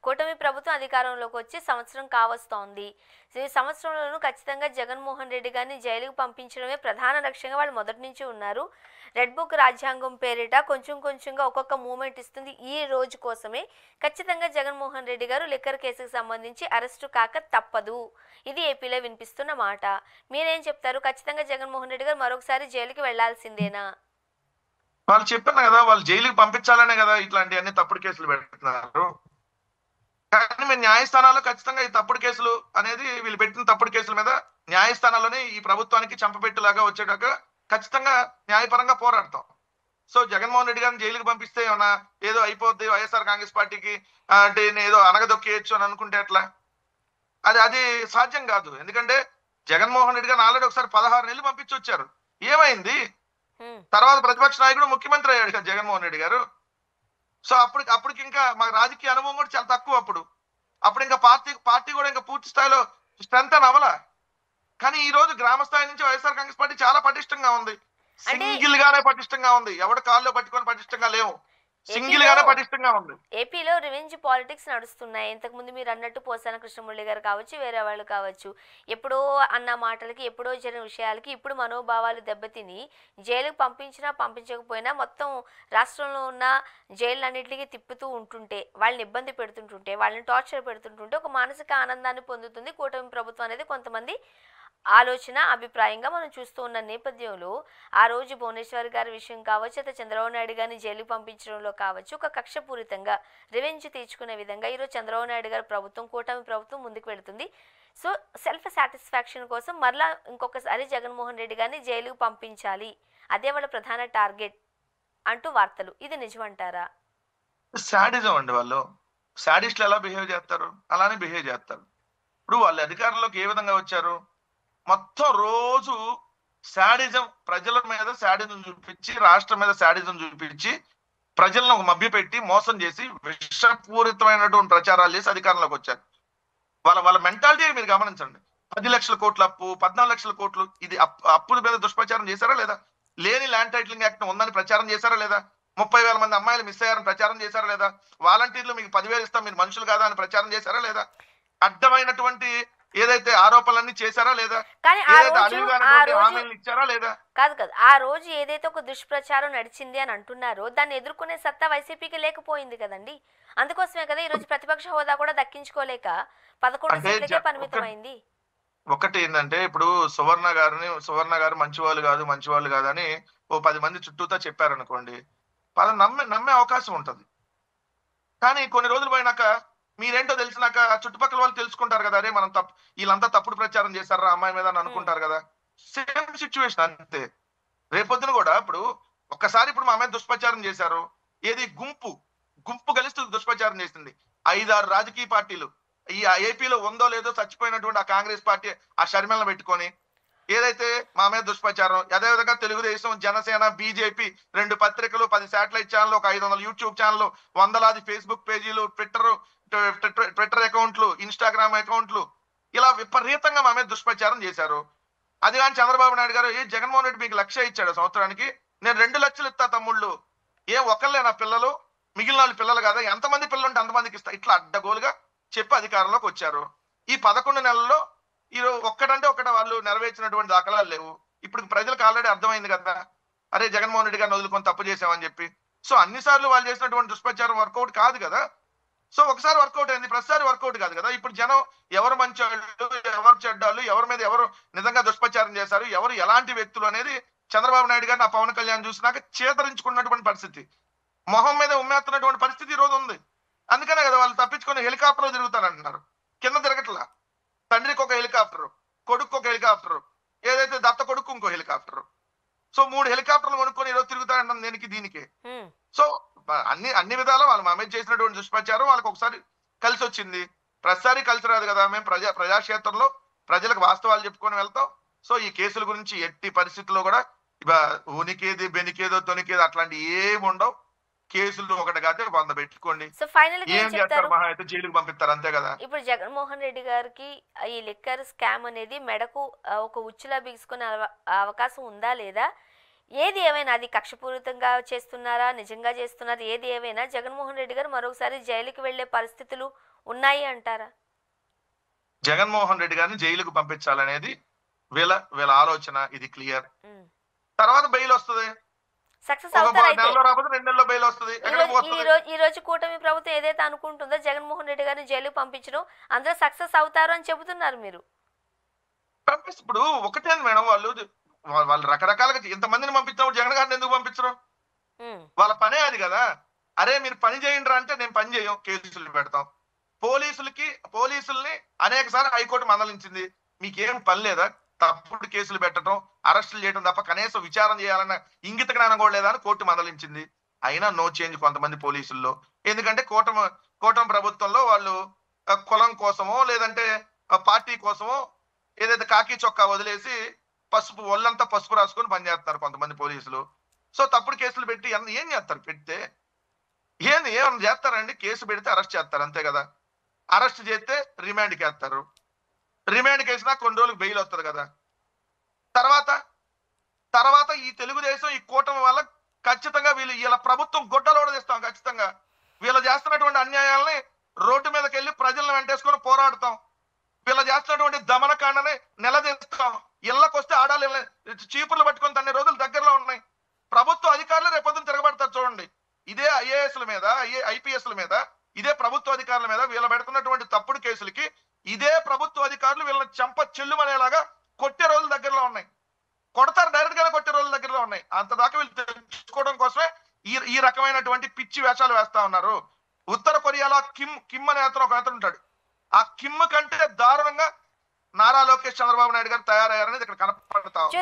కూటమి ప్రభుత్వం అధికారంలోకి వచ్చి సంవత్సరం కావస్తోంది. ఈ సంవత్సరంలోనూ ఖచ్చితంగా జగన్మోహన్ రెడ్డి గారిని జైలుకు పంపించడమే ప్రధాన లక్ష్యంగా వాళ్ళు మొదటి నుంచి ఉన్నారు. రెడ్ బుక్ రాజ్యాంగం పేరిట కొంచెం కొంచెంగా ఒక్కొక్క మూమెంట్ ఇస్తుంది. ఈ రోజు కోసమే ఖచ్చితంగా జగన్మోహన్ రెడ్డి గారు లిక్కర్ కేసుకు సంబంధించి అరెస్టు కాక తప్పదు. ఇది ఏపీలో వినిపిస్తున్న మాట. మీరేం చెప్తారు? ఖచ్చితంగా జగన్మోహన్ రెడ్డి గారు మరొకసారి జైలుకి వెళ్లాల్సిందేనా? వాళ్ళు చెప్పాను కదా, వాళ్ళు జైలుకి పంపించాలనే కదా ఇట్లాంటి అన్ని తప్పుడు కేసులు పెడుతున్నారు. కానీ మేము న్యాయస్థానాల్లో ఖచ్చితంగా ఈ తప్పుడు కేసులు అనేది, వీళ్ళు పెట్టిన తప్పుడు కేసుల మీద న్యాయస్థానాల్లోనే ఈ ప్రభుత్వానికి చంపపెట్టులాగా వచ్చేటాక ఖచ్చితంగా న్యాయపరంగా పోరాడతాం. సో జగన్మోహన్ రెడ్డి గారిని జైలుకి పంపిస్తే ఏమన్నా ఏదో అయిపోద్ది వైఎస్ఆర్ కాంగ్రెస్ పార్టీకి అంటే ఏదో అనగదొక్కేయచ్చు అని అనుకుంటే ఎట్లా? అది అది సాధ్యం కాదు. ఎందుకంటే జగన్మోహన్ రెడ్డి గారిని ఆల్రెడీ ఒకసారి 16 నెలలు పంపించి వచ్చారు. ఏమైంది? తర్వాత ప్రతిపక్ష నాయకుడు ముఖ్యమంత్రి అయ్యాడు కదా జగన్మోహన్ రెడ్డి గారు. సో అప్పటికి ఇంకా మాకు రాజకీయ అనుభవం కూడా చాలా తక్కువ. అప్పుడు ఇంకా పార్టీ కూడా ఇంకా పూర్తి స్థాయిలో స్ట్రెంత్ అని అవ్వాల. కానీ ఈ రోజు గ్రామ స్థాయి నుంచి వైఎస్ఆర్ కాంగ్రెస్ పార్టీ చాలా పటిష్టంగా ఉంది. సింగిల్ గానే పటిష్టంగా ఉంది. ఎవడు కాల్లో పట్టుకొని పటిష్టంగా లేవు. సింగిల్ గానే పటిష్టంగా ఉంది. ఏపీలో రివెంజ్ పాలిటిక్స్ నడుస్తున్నాయి. ఇంతకుముందు మీరు అన్నట్టు పోసాన కృష్ణమురళి గారు కావచ్చు, వేరే వాళ్ళు కావచ్చు, ఎప్పుడో అన్న మాటలకి, ఎప్పుడో జరిగిన విషయాలకి ఇప్పుడు మనోభావాలు దెబ్బతిని జైలుకు పంపించినా పంపించకపోయినా మొత్తం రాష్ట్రంలో ఉన్న జైళ్ళన్నింటికి తిప్పుతూ ఉంటుంటే, వాళ్ళని ఇబ్బంది పెడుతుంటుంటే, వాళ్ళని టార్చర్ పెడుతుంటుంటే ఒక మానసిక ఆనందాన్ని పొందుతుంది కూటమి ప్రభుత్వం అనేది కొంతమంది ఆలోచన, అభిప్రాయంగా మనం చూస్తూ ఉన్న నేపథ్యంలో ఆ రోజు భువనేశ్వర్ గారి విషయం కావచ్చు, అయితే చంద్రబాబు నాయుడు గారిని జైలుకు పంపించడంలో కావచ్చు, ఒక కక్షపూరితంగా రివెంజ్ తీర్చుకునే విధంగా ఈరోజు చంద్రబాబు నాయుడు గారి ప్రభుత్వం, కూటమి ప్రభుత్వం ముందుకు వెళుతుంది. సో సెల్ఫ్ సాటిస్ఫాక్షన్ కోసం మరలా ఇంకొకసారి జగన్మోహన్ రెడ్డి గారిని జైలుకు పంపించాలి, అదే వాళ్ళ ప్రధాన టార్గెట్ అంటూ వార్తలు. ఇది నిజమంటారా? శాడిజం అండి. వాళ్ళు శాడిస్టులు ఎలా బిహేవ్ చేస్తారు అలానే బిహేవ్ చేస్తారు. ఇప్పుడు వాళ్ళు అధికారంలోకి ఏ విధంగా వచ్చారు? మొత్తం రోజు శాడిజం, ప్రజల మీద శాడిజం చూపించి, రాష్ట్రం మీద శాడిజం చూపించి, ప్రజలను మభ్యపెట్టి మోసం చేసి విషపూరితమైనటువంటి ప్రచారాలు చేసి అధికారంలోకి వచ్చారు. వాళ్ళ మెంటాలిటీ మీరు గమనించండి. 10 లక్షల కోట్ల అప్పు, 14 లక్షల కోట్లు, ఇది అప్పుల మీద దుష్ప్రచారం చేశారా లేదా? లేని ల్యాండ్ టైటిలింగ్ యాక్ట్ ఉందని ప్రచారం చేశారా లేదా? 30,000 మంది అమ్మాయిలు మిస్ అయ్యారని ప్రచారం చేశారా లేదా? వాలంటీర్లు మీకు 10,000 ఇస్తాం, మీరు మనుషులు కాదా అని ప్రచారం చేశారా లేదా? అడ్డమైనటువంటి ఏదైతే ఆరోపణలన్నీ చేశారా లేదా? ఇచ్చారా లేదా? కాదు కాదు, ఆ రోజు ఏదైతే ఒక దుష్ప్రచారం నడిచింది అని అంటున్నారో దాన్ని ఎదుర్కొనే సత్తా వైసీపీకి లేకపోయింది కదండి. అందుకోసమే కదా ఈ రోజు ప్రతిపక్ష హోదా కూడా దక్కించుకోలేక 11 సీట్లకే పరిమితమైంది. ఒకటి ఏంటంటే, ఇప్పుడు సువర్ణ గారు మంచివాళ్ళు కాదు అని ఓ 10 మంది చుట్టూతో చెప్పారనుకోండి, వాళ్ళని నమ్మే అవకాశం ఉంటది. కానీ కొన్ని రోజులు పోయినాక మీరేంటో తెలిసినాక చుట్టుపక్కల వాళ్ళు తెలుసుకుంటారు కదా, అరే మనం వీళ్ళంతా తప్పుడు ప్రచారం చేశారా అమ్మాయి మీద అని అనుకుంటారు కదా. సేమ్ సిచ్యువేషన్ అంతే. రేపొద్దున కూడా ఇప్పుడు ఒక్కసారి మా మీద దుష్ప్రచారం చేశారు, ఏది గుంపు కలిసి దుష్ప్రచారం చేసింది. 5-6 రాజకీయ పార్టీలు ఈ ఏపీలో ఉందో లేదో చచ్చిపోయినటువంటి ఆ కాంగ్రెస్ పార్టీ ఆ షర్మిలను పెట్టుకొని ఏదైతే మా మీద దుష్ప్రచారం, అదేవిధంగా తెలుగుదేశం, జనసేన, బీజేపీ 2 పత్రికలు, 10 శాటిలైట్ ఛానల్, ఒక 500 యూట్యూబ్ ఛానల్, 100లాది ఫేస్బుక్ పేజీలు, ట్విట్టర్ అకౌంట్లు, ఇన్స్టాగ్రామ్ అకౌంట్లు, ఇలా విపరీతంగా మా మీద దుష్ప్రచారం చేశారు. అది కానీ చంద్రబాబు నాయుడు గారు, జగన్మోహన్ రెడ్డి మీకు 1,00,000 ఇచ్చాడు సంవత్సరానికి, నేను 2 లక్షలు ఇస్తా తమ్ముళ్ళు, ఒకళ్ళే నా పిల్లలు, మిగిలిన వాళ్ళు పిల్లలు కదా, ఎంతమంది పిల్లలు ఉంటే అంతమందికి ఇస్తా, ఇట్లా అడ్డగోలుగా చెప్పి అధికారంలోకి వచ్చారు. ఈ 11 నెలల్లో ఒక్కటంటే ఒకటి వాళ్ళు నెరవేర్చినటువంటి దాఖలాలు లేవు. ఇప్పుడు ప్రజలకు ఆల్రెడీ అర్థమైంది కదా, అరే జగన్మోహన్ రెడ్డి గారిని వదులుకొని తప్పు చేసామని చెప్పి. సో అన్నిసార్లు వాళ్ళు చేసినటువంటి దుష్ప్రచారం వర్కౌట్ కాదు కదా. సో ఒకసారి వర్కౌట్ అయింది, ప్రతిసారి వర్కౌట్ కాదు కదా. ఇప్పుడు జనం ఎవరు మంచి వాళ్ళు, ఎవరు చెడ్డాళ్ళు, ఎవరి మీద ఎవరు నిజంగా దుష్ప్రచారం చేశారు, ఎవరు ఎలాంటి వ్యక్తులు అనేది చంద్రబాబు నాయుడు గారిని పవన్ కళ్యాణ్ చూసినాక చేతరించుకున్నటువంటి పరిస్థితి, మొహం మీద ఉమ్మేస్తున్నటువంటి పరిస్థితి ఈ రోజు ఉంది. అందుకనే కదా వాళ్ళు తప్పించుకొని హెలికాప్టర్లో తిరుగుతారంటున్నారు. కింద తిరగట్లా. తండ్రికి ఒక హెలికాప్టర్, కొడుకు ఒక హెలికాప్టర్, ఏదైతే దత్త కొడుకు ఇంకో హెలికాప్టర్. సో 3 హెలికాప్టర్లు కొనుక్కొని ఈరోజు తిరుగుతారంటాం దీనికి. సో అన్ని విధాలా వాళ్ళు మా మీద చేసినటువంటి దుష్ప్రచారం వాళ్ళకి ఒకసారి కలిసి వచ్చింది, ప్రతిసారి కలిసి రాదు కదా. మేము ప్రజాక్షేత్రంలో ప్రజలకు వాస్తవాలు చెప్పుకొని వెళ్తాం. సో ఈ కేసుల గురించి ఎట్టి పరిస్థితుల్లో కూడా ఉనికేది బెనికేదో తొనికేదో అట్లాంటి ఏమి ఉండవు. కేసులు ఒకటి కాదు 100 పెట్టుకోండి. సో ఫైనల్ గా ఏం చెప్తారు? మహా అయితే జైలుకి పంపిస్తారు, అంతే కదా. ఇప్పుడు జగన్మోహన్ రెడ్డి గారికి ఈ లిక్కర్ స్కామ్ అనేది మెడకు ఒక ఉచ్చులా బిగుసుకునే అవకాశం ఉందా లేదా? ఏది ఏమైనా అది కక్షపూరితంగా చేస్తున్నారా, నిజంగా చేస్తున్నారా, ఏది ఏమైనా జగన్మోహన్ రెడ్డి గారు మరొకసారి జైలుకి వెళ్ళే పరిస్థితులు ఉన్నాయి అంటారా? జగన్మోహన్ రెడ్డి గారిని జైలుకు పంపించాలనేది వీళ్ళ వీళ్ళ ఆలోచన. ఇది క్లియర్. ఉమ్. తర్వాత బెయిల్ వస్తుంది. సక్సెస్ ఒక అవుతారు అయితే. నెలలో రాకపోతే 2 నెలల్లో బెయిల్ వస్తుంది. ఎక్కడ పోతుంది? ఈ రోజు కూటమి ప్రభుత్వం ఏదైతే అనుకుంటుందో జగన్మోహన్ రెడ్డి గారిని జైలుకి పంపించడం అందరూ సక్సెస్ అవుతారు అని చెబుతున్నారు మీరు. ఇప్పుడు ఒకటే మేడం, వాళ్ళు రకరకాలుగా ఇంతమందిని పంపించినప్పుడు జగన్ గారిని ఎందుకు పంపించరు? ఉమ్. వాళ్ళ పనే అది కదా. అరే మీరు పని చేయండి రా అంటే నేను పని చేయం, కేసులు పెడతాం. పోలీసుల్ని అనేక సార్లు హైకోర్టు మందలించింది. మీకేం పని లేదా తప్పుడు కేసులు పెట్టడం, అరెస్టులు చేయడం తప్ప కనీసం విచారణ చేయాలన్న ఇంగిత జ్ఞానం కూడా లేదా అని కోర్టు మందలించింది. అయినా నో చేంజ్ కొంతమంది పోలీసుల్లో. ఎందుకంటే కూటమి ప్రభుత్వంలో వాళ్ళు కులం కోసమో లేదంటే పార్టీ కోసమో ఏదైతే కాకి చొక్కా వదిలేసి ఒళ్ళంతా పసుపు రాసుకొని పనిచేస్తున్నారు కొంతమంది పోలీసులు. సో తప్పుడు కేసులు పెట్టి ఏం చేస్తారు? పెడితే ఏమన్నా చేస్తారండి? కేసు పెడితే అరెస్ట్ చేస్తారు అంతే కదా. అరెస్ట్ చేస్తే రిమాండ్కి వేస్తారు. రిమాండ్కి వేసినా కొన్ని రోజులకు బెయిల్ వస్తుంది కదా. తర్వాత ఈ తెలుగుదేశం ఈ కూటమి వల్ల ఖచ్చితంగా వీళ్ళ ప్రభుత్వం గొడ్డలోడదీస్తాం. ఖచ్చితంగా వీళ్ళు చేస్తున్నటువంటి అన్యాయాలని రోడ్డు మీదకి వెళ్ళి ప్రజలను వెంటేసుకొని పోరాడతాం. వీళ్ళు చేస్తున్నటువంటి దమనకాండని నిలదీస్తాం. ఇళ్ళకి వస్తే ఆడాలి చీపుర్లు పట్టుకొని తన్ని రోజులు దగ్గరలో ఉన్నాయి. ప్రభుత్వ అధికారులు రేపొద్దున తిరగబడతారు చూడండి. ఇదే ఐఏఎస్ల మీద ఐపీఎస్ల మీద ఇదే ప్రభుత్వ అధికారుల మీద వీళ్ళు పెడుతున్నటువంటి తప్పుడు కేసులకి ఇదే ప్రభుత్వ అధికారులు వీళ్ళని చెంప చెల్లుమనేలాగా కొట్టే రోజులు దగ్గరలో ఉన్నాయి. కొడతారు, డైరెక్ట్ గానే కొట్టే రోజుల దగ్గరలో ఉన్నాయి. అంత దాకా వీళ్ళు తెచ్చుకోవడం కోసమే ఈ రకమైనటువంటి పిచ్చి వేషాలు వేస్తా ఉన్నారు. ఉత్తర కొరియాలో కిమ్ అనే అతను ఒక అతను ఉంటాడు. ఆ కిమ్ కంటే దారుణంగా నారా లోకేష్ చంద్రబాబు నాయుడు గారు తయారయ్యారనేది ఇక్కడ కనపడతా ఉంది.